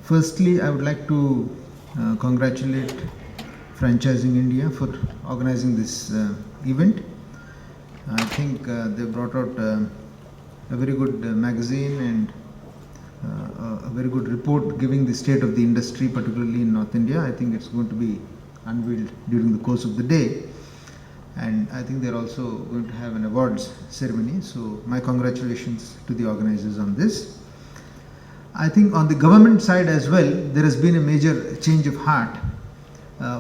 Firstly, I would like to congratulate Franchising India for organizing this event. I think they brought out a very good magazine and a very good report giving the state of the industry, particularly in North India. I think it's going to be unveiled during the course of the day. And I think they're also going to have an awards ceremony. So my congratulations to the organizers on this. I think on the government side as well, there has been a major change of heart.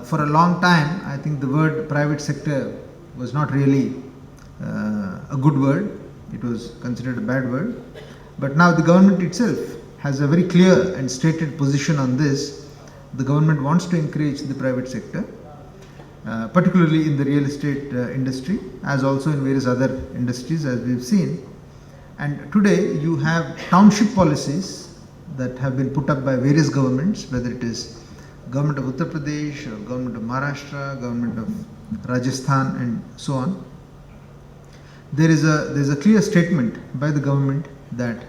For a long time, I think the word private sector was not really a good word. It was considered a bad word. But now the government itself has a very clear and stated position on this. The government wants to encourage the private sector, particularly in the real estate industry, as also in various other industries, as we've seen. And today you have township policies that have been put up by various governments, whether it is government of Uttar Pradesh or government of Maharashtra, government of Rajasthan, and so on. There's a clear statement by the government that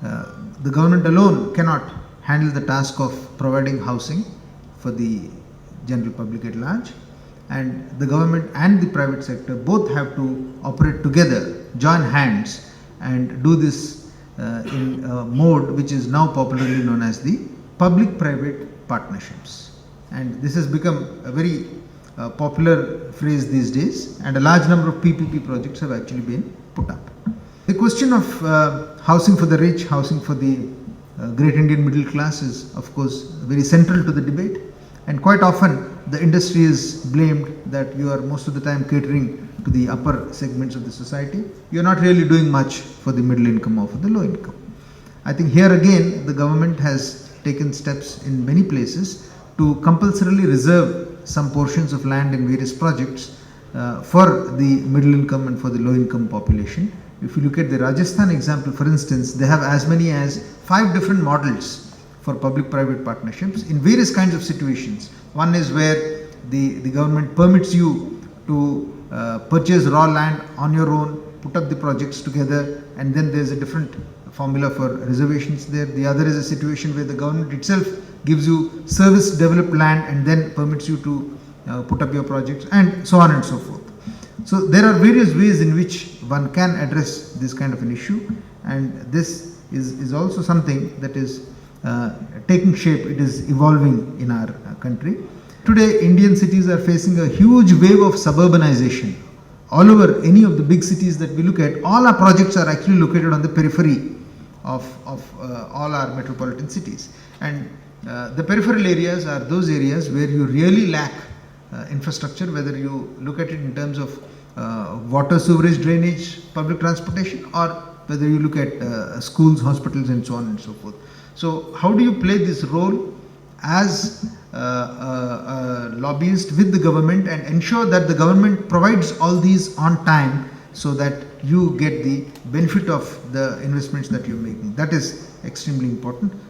the government alone cannot handle the task of providing housing for the general public at large, and the government and the private sector both have to operate together, join hands, and do this in a mode which is now popularly known as the public-private partnerships. And this has become a very popular phrase these days, and a large number of PPP projects have actually been put up. The question of housing for the rich, housing for the great Indian middle class is of course very central to the debate, and quite often the industry is blamed that you are most of the time catering to the upper segments of the society. You are not really doing much for the middle income or for the low income. I think here again the government has taken steps in many places to compulsorily reserve some portions of land in various projects for the middle income and for the low income population. If you look at the Rajasthan example, for instance, they have as many as 5 different models for public-private partnerships in various kinds of situations. One is where the government permits you to purchase raw land on your own, put up the projects together, and then there's a different formula for reservations there. The other is a situation where the government itself gives you service developed land and then permits you to put up your projects, and so on and so forth. So there are various ways in which one can address this kind of an issue, and this is also something that is taking shape. It is evolving in our country. Today, Indian cities are facing a huge wave of suburbanization. All over any of the big cities that we look at, all our projects are actually located on the periphery of all our metropolitan cities. And the peripheral areas are those areas where you really lack infrastructure, whether you look at it in terms of water, sewerage, drainage, public transportation, or whether you look at schools, hospitals, and so on and so forth. So how do you play this role as a lobbyist with the government and ensure that the government provides all these on time so that you get the benefit of the investments that you're making? That is extremely important.